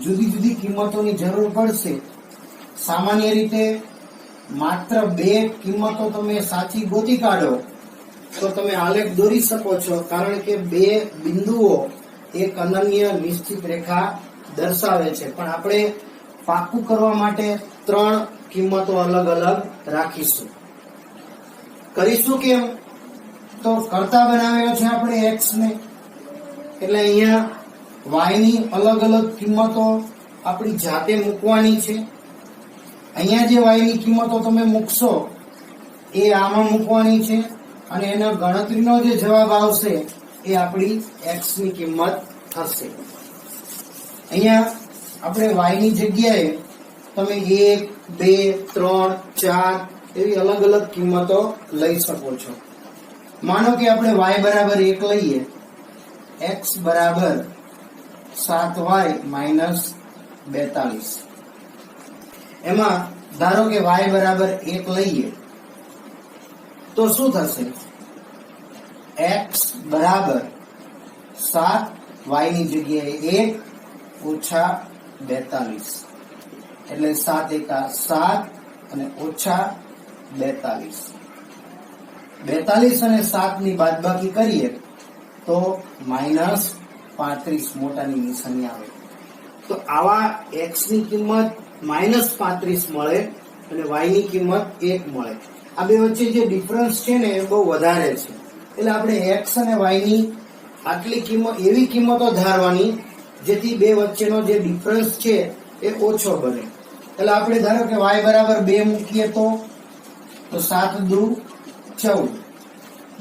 જુદી જુદી કિંમતોની જરૂર પડશે. સામાન્ય રીતે માત્ર બે કિંમતો તમે સાચી ગોતી કાઢો તો તમે આલેખ દોરી શકો છો, કારણ કે બે બિંદુઓ એક અનન્ય નિશ્ચિત રેખા દર્શાવે છે. પણ આપણે પાક્કું કરવા માટે ત્રણ કિંમતો અલગ અલગ રાખીશું. કરીશું કેમ? તો કરતા બનાવ્યો છે આપણે x ને, એટલે અહીંયા y ની અલગ અલગ કિંમતો આપણી જાતે મૂકવાની છે. અહીંયા જે y ની કિંમતો તમે મૂકશો એ આમાં મૂકવાની છે અને એનો ગણતરીનો જે જવાબ આવશે એ આપણી x ની કિંમત થશે. અહીંયા આપણે y ની જગ્યાએ તમે 1, 2, 3, 4 એવી અલગ અલગ કિંમતો લઈ શકો છો. માનો કે આપણે y બરાબર 1 લઈએ, x બરાબર 7y માઇનસ 42. એમાં ધારો કે y બરાબર 1 લઈએ તો શું થશે? x બરાબર 7, y ની જગ્યાએ 1 ઓછા 42, એટલે 7 એકા 7 અને ઓછા 42. 42 અને 7 ની બાદબાકી કરીએ તો -35 મોટાની નિશાની આવે. તો આવા x ની કિંમત -35 મળે અને y ની કિંમત 1 મળે. આ બે વચ્ચે જે ડિફરન્સ છે ને એ બહુ વધારે છે, એટલે આપણે x અને y ની આટલી કિંમત, એવી કિંમતો ધારવાની જેથી બે વચ્ચેનો જે ડિફરન્સ છે એ ઓછો બને. એટલે આપણે ધારો કે y બરાબર 2 મૂકીએ તો 7 દુ 14,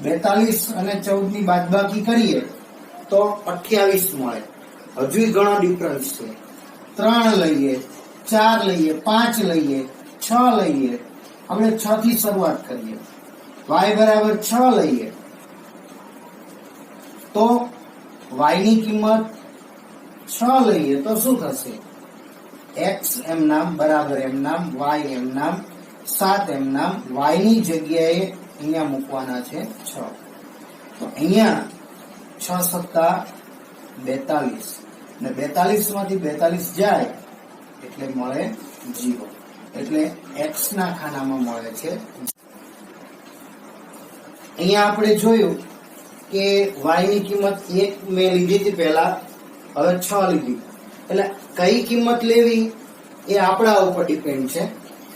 42 અને 14 ની બાદબાકી કરીએ તો 28 મળે. હજુ ઘણો ડિફરન્સ છે. 3 લઈએ, 4 લઈએ, 5 લઈએ, 6 લઈએ. આપણે 6 થી શરૂઆત કરીએ. y બરાબર 6 લઈએ તો y ની કિંમત 6 લઈએ તો શું થશે? x એમ નામ બરાબર એમ નામ, y એમ નામ, 7 એમ નામ. y ની જગ્યાએ અહીંયા મૂકવાના છે 6. તો અહીંયા 6 સત્તા 42 અને 42 માંથી 42 જાય એટલે મળે 0. એટલે x ના ખાનામાં મળે છે. અહીંયા આપણે જોયું કે y ની કિંમત 1 મેં લીધી હતી પહેલા, હવે 6 લીધી. એટલે કઈ કિંમત લેવી એ આપણા ઉપર ડિપેન્ડ છે.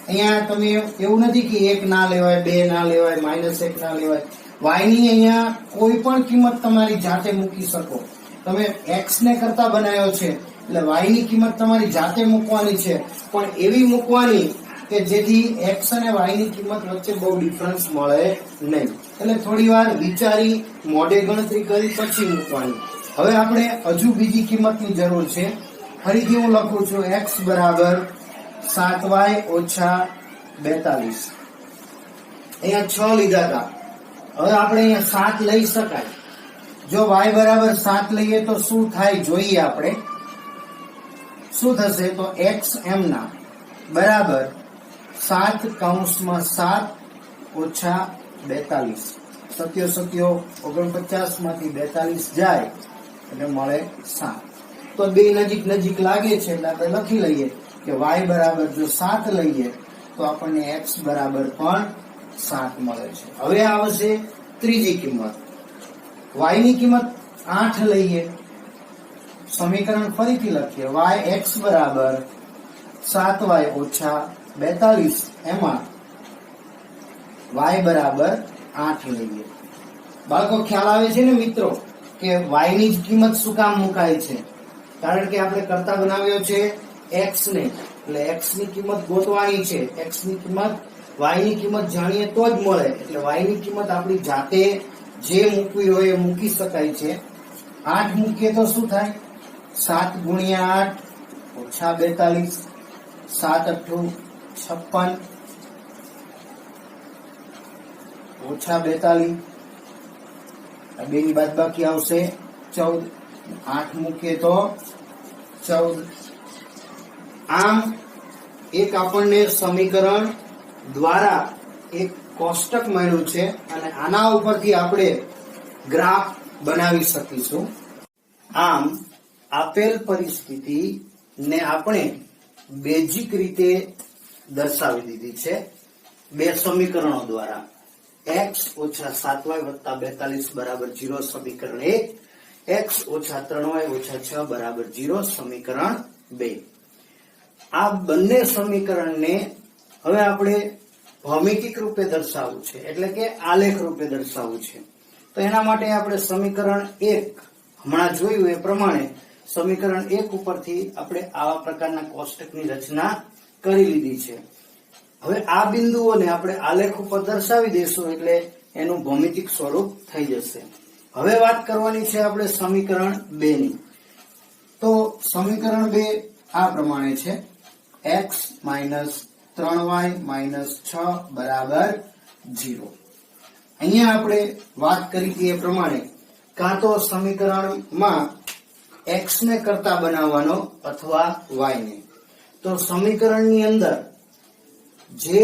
અહીંયા તમે એવું નથી કે 1 ના લેવાય, 2 ના લેવાય, -1 ના લેવાય. y ની અહીંયા કોઈ પણ કિંમત તમારી જાતે મૂકી શકો. તમે x ને કરતા બનાવ્યો છે એટલે y ની કિંમત તમારી જાતે મૂકવાની છે, પણ એવી મૂકવાની કે જેથી x અને y ની કિંમત વચ્ચે બહુ ડિફરન્સ મળે નહીં. એટલે થોડી વાર વિચારી મોઢે ગણતરી કરી પછી મૂકવાની. હવે આપણે હજુ બીજી કિંમતની જરૂર છે. ફરીથી હું લખું છું x બરાબર 7y ઓછા 42. અહીંયા 6 લીધા હતા, હવે આપણે અહીંયા 7 લઈ શકાય. જો y બરાબર 7 લઈએ તો શું થાય જોઈએ આપણે. શું થશે તો x m ના બરાબર 7 કૌંસમાં 7 ઓછા 42. 7 7 49 માંથી 42 જાય એટલે મળે 7. તો બે નજીક નજીક લાગે છે એટલે આપણે લખી લઈએ કે y બરાબર જો 7 લઈએ તો આપણને x બરાબર પણ 7 મળે છે. હવે આવશે ત્રીજી કિંમત. y ની કિંમત 8 લઈએ, સમીકરણ ફરીથી લખીએ y x બરાબર 7y ઓછા 42, એમાં y બરાબર 8 લઈએ. બાળકો ખ્યાલ આવે છે ને મિત્રો કે y ની જ કિંમત શું કામ મુકાય છે? કારણ કે આપણે કરતા બનાવ્યો છે x ને, એટલે x ની કિંમત ગોતવાની છે. x ની કિંમત y ની કિંમત જાણીએ તો જ મળે. એટલે y ની કિંમત આપણી જાતે જે મૂકવી હોય એ મૂકી શકાય છે. 8 મૂકીએ તો શું થાય? 7 ગુણ્યા 8 ઓછા 42, 7 8 56 ઓછા 42, બે ની બાદબાકી આવશે 14. 8 મૂકીએ તો 14. આમ એક આપણને સમીકરણ દ્વારા એક કોષ્ટક મળ્યું છે અને આના ઉપરથી આપણે ગ્રાફ બનાવી શકીશું. આમ આપેલ પરિસ્થિતિ ને આપણે બેઝિક રીતે દર્શાવી દીધી છે બે સમીકરણો દ્વારા. x ઓછા 7y વત્તા 42 બરાબર 0 સમીકરણ 1, x ઓછા 3y ઓછા 6 બરાબર 0 સમીકરણ 2. આ બંને સમીકરણને હવે આપણે ભૌમિતિક રૂપે દર્શાવવું છે, એટલે કે આલેખ રૂપે દર્શાવવું છે. તો એના માટે આપણે સમીકરણ 1 હમણાં જોયું એ પ્રમાણે સમીકરણ 1 ઉપરથી આપણે આવા પ્રકારના કોષ્ટકની રચના કરી લીધી છે. હવે આ બિંદુઓને આપણે આલેખ ઉપર દર્શાવી દઈશું એટલે એનું ભૌમિતિક સ્વરૂપ થઈ જશે. હવે વાત કરવાની છે આપણે સમીકરણ 2 ની. તો સમીકરણ 2 આ પ્રમાણે છે x - 3y - 6 બરાબર 0. અહીંયા આપણે વાત કરી હતી એ પ્રમાણે કાં તો સમીકરણમાં x ને કરતા બનાવવાનો અથવા y ને. તો સમીકરણની અંદર જે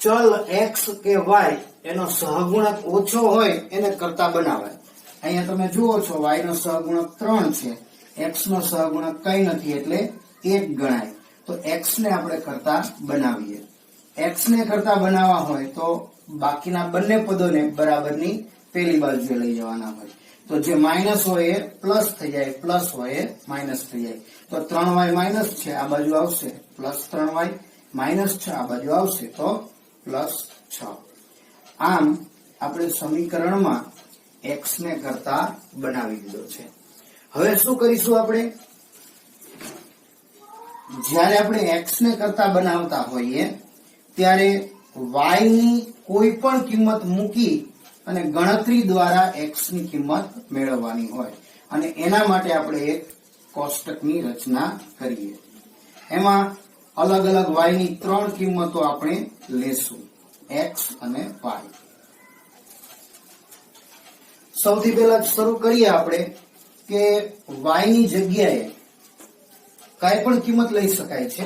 ચલ x કે y એનો સહગુણક ઓછો હોય એને કરતા બનાવાય. અહીંયા તમે જુઓ છો y નો સહગુણક 3 છે, x નો સહગુણક કઈ નથી એટલે 1 ગણાય. તો x ને આપણે કરતા બનાવીએ. x ને કરતા બનાવવા હોય તો બાકીના બંને પદોને બરાબરની પેલી બાજુએ લઈ જવાના હોય. તો જે માઇનસ હોય એ પ્લસ થઈ જાય, પ્લસ હોય એ માઇનસ થઈ જાય. તો 3y માઇનસ છે આ બાજુ આવશે પ્લસ 3y, માઇનસ 6 આ બાજુ આવશે તો પ્લસ 6. આમ આપણે સમીકરણમાં x ને કરતા બનાવી દીધો છે. હવે શું કરીશું આપણે? જ્યારે આપણે x ને કરતા બનાવતા હોઈએ ત્યારે y ની કોઈ પણ કિંમત મૂકી અને ગણતરી દ્વારા x ની કિંમત મેળવવાની હોય અને એના માટે આપણે એક કોષ્ટકની રચના કરીએ. એમાં અલગ અલગ y ની 3 કિંમતો આપણે લેશું, x અને y. સૌથી પહેલા શરૂ કરીએ આપણે કે y ની જગ્યાએ કઈ પણ કિંમત લઈ શકાય છે.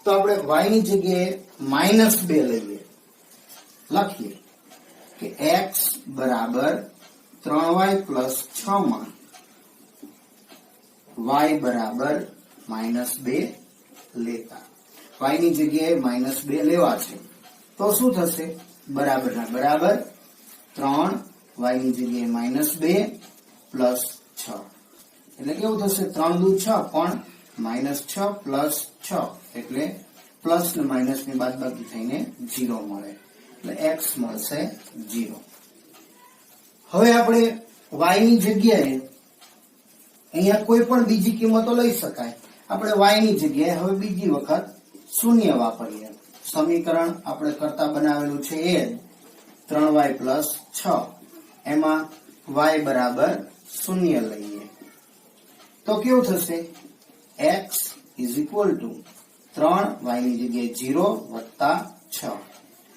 તો આપણે y ની જગ્યાએ -2 લઈએ, લખીએ. કે x બરાબર 3y પ્લસ 6 માં y બરાબર -2 લેતા y ની જગ્યાએ -2 લેવા છે તો શું થશે બરાબર ના બરાબર 3 y ની જગ્યાએ -2 પ્લસ 6 એટલે કેવું થશે 3 દુ 6 પણ -6 પ્લસ 6 એટલે પ્લસ ને માઇનસ ની બાદબાકી થઈને 0 મળે એટલે x મળશે 0. હવે આપણે y ની જગ્યાએ અહીંયા કોઈ પણ બીજી કિંમતો લઈ શકાય. આપણે y ની જગ્યાએ હવે બીજી વખત શૂન્ય વાપરીએ. સમીકરણ આપણે કરતા બનાવેલું છે એ 3y પ્લસ 6 એમાં y બરાબર 0 લઈએ તો કેવું થશે x is equal to 3 y ની જગ્યાએ 0 વત્તા 6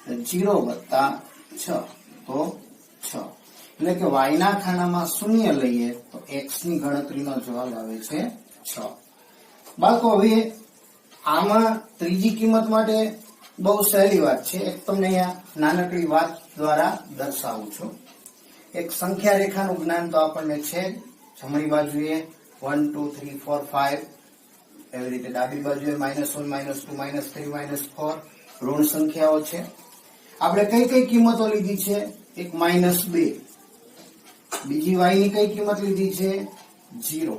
0 વત્તા 6 તો 6 એટલે કે y ના ખાનામાં 0 લઈએ તો x ની ગણતરીનો જવાબ આવે છે 6. બાળકો હવે આમાં ત્રીજી કિંમત માટે બહુ સહેલી વાત છે. એક તમને અહીંયા નાનકડી વાત દ્વારા દર્શાવું છું. એક સંખ્યા રેખાનું જ્ઞાન તો આપણને છે. જમણી બાજુએ 1 2 3 4 5 એવી રીતે ડાબી બાજુએ -1 -2 -3 -4 ઋણ સંખ્યાઓ છે. આપણે કઈ કઈ કિંમતો લીધી છે એક -2 બીજી y ની કઈ કિંમત લીધી છે 0.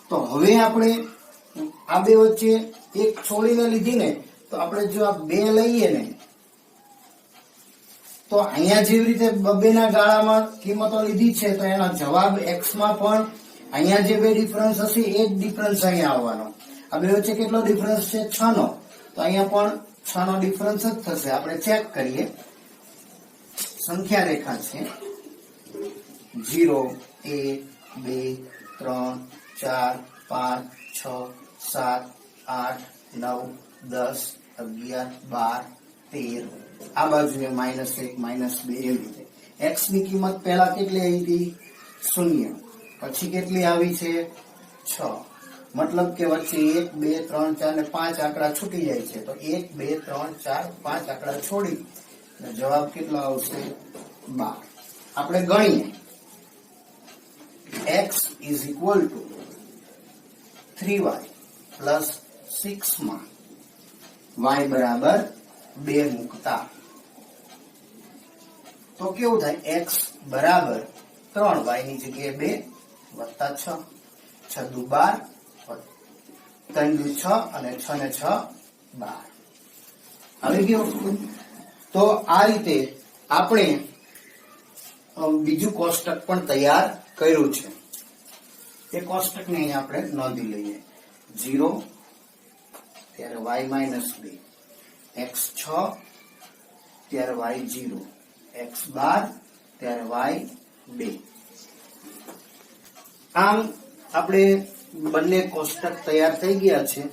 તો હવે આપણે આ બે વચ્ચે એક છોડીને લીધી ને તો આપણે જો આ બે લઈએ ને તો અહીંયા જેવી રીતે બબેના ગાળામાં કિંમતો લીધી છે તો એનો જવાબ x માં પણ અહીંયા જે બે ડિફરન્સ હશે એ જ ડિફરન્સ અહીંયા આવવાનો. આ બે વચ્ચે કેટલો ડિફરન્સ છે 6 નો તો અહીંયા પણ 6 નો ડિફરન્સ જ થશે. આપણે ચેક કરીએ. સંખ્યા રેખા છે 0 1 2 3 4 5 6 7 8 9 10 11 12 13 આ બાજુએ -1 -2 એવી રીતે. x ની કિંમત પહેલા કેટલી આવી હતી 0 પછી કેટલી આવી છે 6 મતલબ કે વચ્ચે 1 2 3 4 ને 5 આંકડા છૂટી જાય છે તો 1 2 3 4 5 આંકડા છોડી જવાબ કેટલો આવશે 12. આપણે ગણીએ x is equal to 3y plus 6 માં y બરાબર 2 મૂકતા તો કેવું થાય x બરાબર 3 y ની જગ્યાએ 2 વત્તા 6 6 દુ 12 3 દુ 6 અને 6 ને 6 12 આવી ગયું. તો આ રીતે આપણે બીજું કોષ્ટક પણ તૈયાર કર્યું છે. એ કોષ્ટકને અહીં આપણે નોંધી લઈએ. 0 ત્યારે y -2 x 6 ત્યારે y 0 x 12 ત્યારે y 2. આમ આપણે બંને કોષ્ટક તૈયાર થઈ ગયા છે.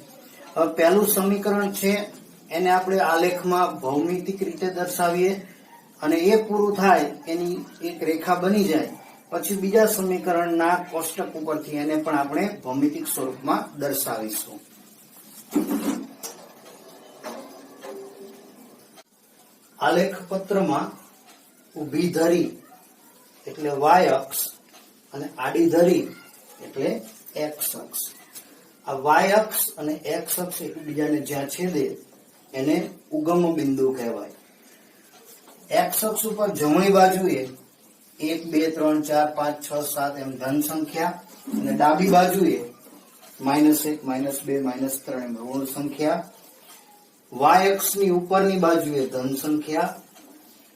હવે પહેલું સમીકરણ છે એને આપણે આલેખમાં ભૌમિતિક રીતે દર્શાવીએ અને એ પૂરું થાય એની એક રેખા બની જાય પછી બીજા સમીકરણના કોષ્ટક ઉપરથી એને પણ આપણે ભૌમિતિક સ્વરૂપમાં દર્શાવીશું. આલેખ પત્રમાં ઊભી ધરી એટલે y અક્ષ અને આડી ધરી એટલે x અક્ષ. આ y અક્ષ અને x અક્ષ એકબીજાને જ્યાં છેદે એને ઉગમ બિંદુ કહેવાય. x અક્ષ ઉપર જમણી બાજુએ 1 2 3 4 5 6 7 એમ ધન સંખ્યા અને ડાબી બાજુએ -1 -2 -3 એમ ઋણ સંખ્યા. y અક્ષની ઉપરની બાજુએ ધન સંખ્યા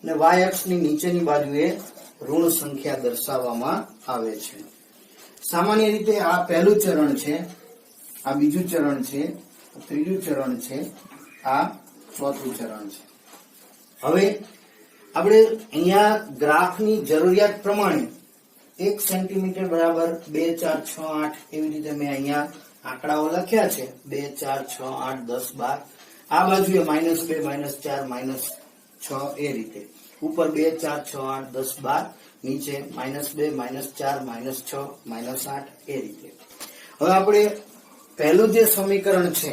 અને y અક્ષની નીચેની બાજુએ ઋણ સંખ્યા દર્શાવવામાં આવે છે. સામાન્ય રીતે આ પહેલું ચરણ છે, આ બીજું ચરણ છે, ત્રીજું ચરણ છે, આ ચોથું ચરણ છે. હવે આપણે અહીંયા ગ્રાફની જરૂરિયાત પ્રમાણે 1 સેન્ટીમીટર બરાબર 2 4 6 8 એવી રીતે મેં અહીંયા આંકડાઓ લખ્યા છે 2 4 6 8 10 12. આ બાજુએ -2 -4 -6 એ રીતે ઉપર 2 4 6 8 10 12 નીચે -2 -4 -6 -8 એ રીતે. હવે આપણે પહેલું જે સમીકરણ છે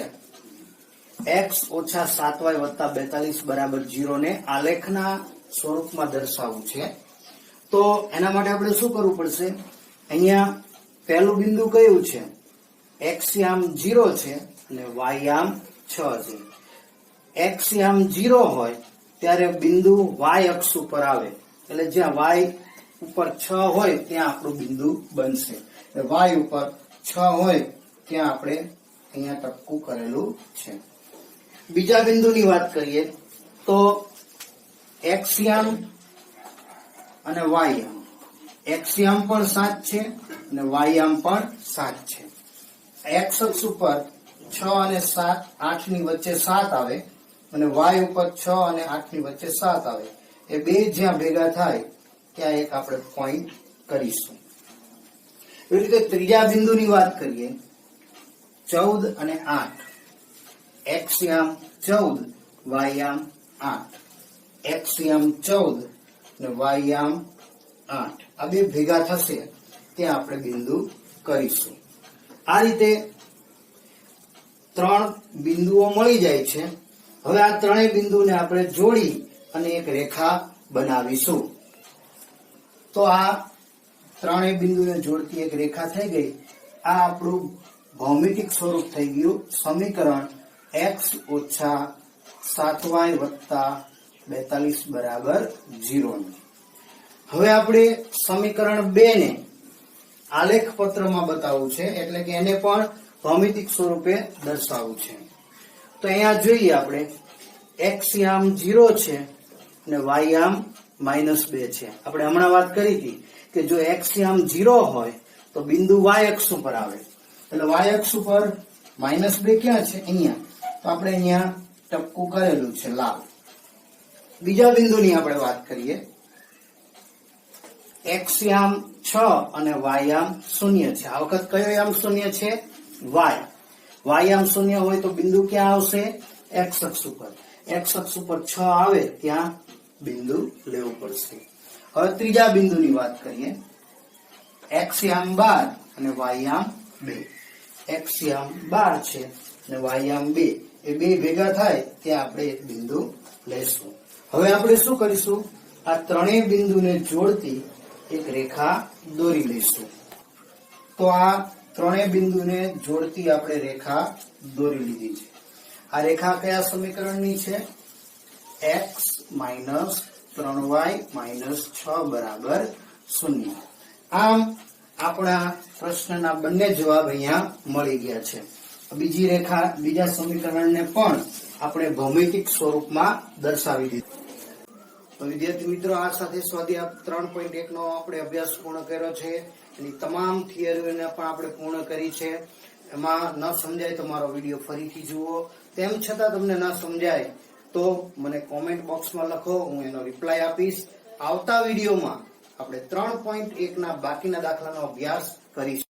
x - 7y + 42 = 0 ને આલેખના સ્વરૂપમાં દર્શાવવું છે તો એના માટે આપણે શું કરવું પડશે? અહીંયા પહેલું બિંદુ કયું છે? x યામ 0 છે અને y યામ 6 છે. x યામ 0 હોય ત્યારે બિંદુ y અક્ષ ઉપર આવે, એટલે જ્યાં y ઉપર 6 હોય ત્યાં આપણું બિંદુ બનશે. y ઉપર 6 હોય ત્યાં આપણે અહીંયા ટપકું કરેલું છે. બીજા બિંદુની વાત કરીએ તો x યામ અને y યામ. x યામ પણ 7 છે અને y યામ પણ 7 છે. x અક્ષ ઉપર 6 અને 7, 8 ની વચ્ચે 7 આવે અને y ઉપર 6 અને 8 ની વચ્ચે 7 આવે. એ બે જ્યાં ભેગા થાય ત્યાં એક આપણે પોઈન્ટ કરીશું. એવી રીતે ત્રીજા બિંદુની વાત કરીએ 14 અને 8. x યામ 14, y યામ 8. x યામ 14 અને y યામ 8. આ બે ભેગા થશે ત્યાં આપણે બિંદુ કરીશું. આ રીતે 3 બિંદુઓ મળી જાય છે. હવે આ ત્રણેય બિંદુને આપણે જોડી અને એક રેખા બનાવીશું. તો આ ત્રણેય બિંદુને જોડતી એક રેખા થઈ ગઈ. આ આપણું ભૌમિતિક સ્વરૂપ થઈ ગયું સમીકરણ x ઓછા 7y વત્તા 42 બરાબર 0. હવે આપણે સમીકરણ 2 ને આલેખ પત્રમાં બતાવવું છે, એટલે કે એને પણ ભૌમિતિક સ્વરૂપે દર્શાવવું છે. તો અહીંયા જોઈએ આપણે x યામ 0 છે અને y યામ -2 છે. આપણે હમણાં વાત કરી હતી કે જો x યામ 0 હોય તો બિંદુ y અક્ષ ઉપર આવે, એટલે y અક્ષ ઉપર -2 ક્યાં છે? અહીંયા. તો આપણે અહીંયા ટપકું કરેલું છે લાલ. બીજા બિંદુની આપણે વાત કરીએ x યામ 6 અને y યામ 0 છે. આ વખત કયો યામ 0 છે? y યામ 0 હોય તો બિંદુ ક્યાં આવશે? x અક્ષ ઉપર. x અક્ષ ઉપર 6 આવે ત્યાં બિંદુ લેવું પડશે. હવે ત્રીજા બિંદુની વાત કરીએ x યામ 12 અને y યામ 2. x યામ 12 છે અને y યામ 2. એ બે ભેગા થાય ત્યાં આપણે એક બિંદુ લેશું. હવે આપણે શું કરીશું? આ ત્રણેય બિંદુને જોડતી એક રેખા દોરી લઈશું. તો આ ત્રણેય બિંદુને જોડતી આપણે રેખા દોરી લીધી છે. આ રેખા કયા સમીકરણની છે? x - 3y - 6 બરાબર 0. આમ આપણા પ્રશ્નના બંને જવાબ અહીંયા મળી ગયા છે. બીજી રેખા, બીજા સમીકરણને પણ આપણે ભૌમિતિક સ્વરૂપમાં દર્શાવી દીધું. તો વિદ્યાર્થી મિત્રો, આ સાથે સ્વાધ્યાય 3.1 નો આપણે અભ્યાસ પૂર્ણ કર્યો છે. એની તમામ થિયરીઓને પણ આપણે પૂર્ણ કરી છે. એમાં ન સમજાય તો મારો વિડીયો ફરીથી જુઓ. તેમ છતાં તમને ન સમજાય તો મને કોમેન્ટ બોક્સમાં લખો, હું એનો રિપ્લાય આપીશ. આવતા વિડીયોમાં આપણે 3.1 ના બાકીના દાખલાનો અભ્યાસ કરીશું.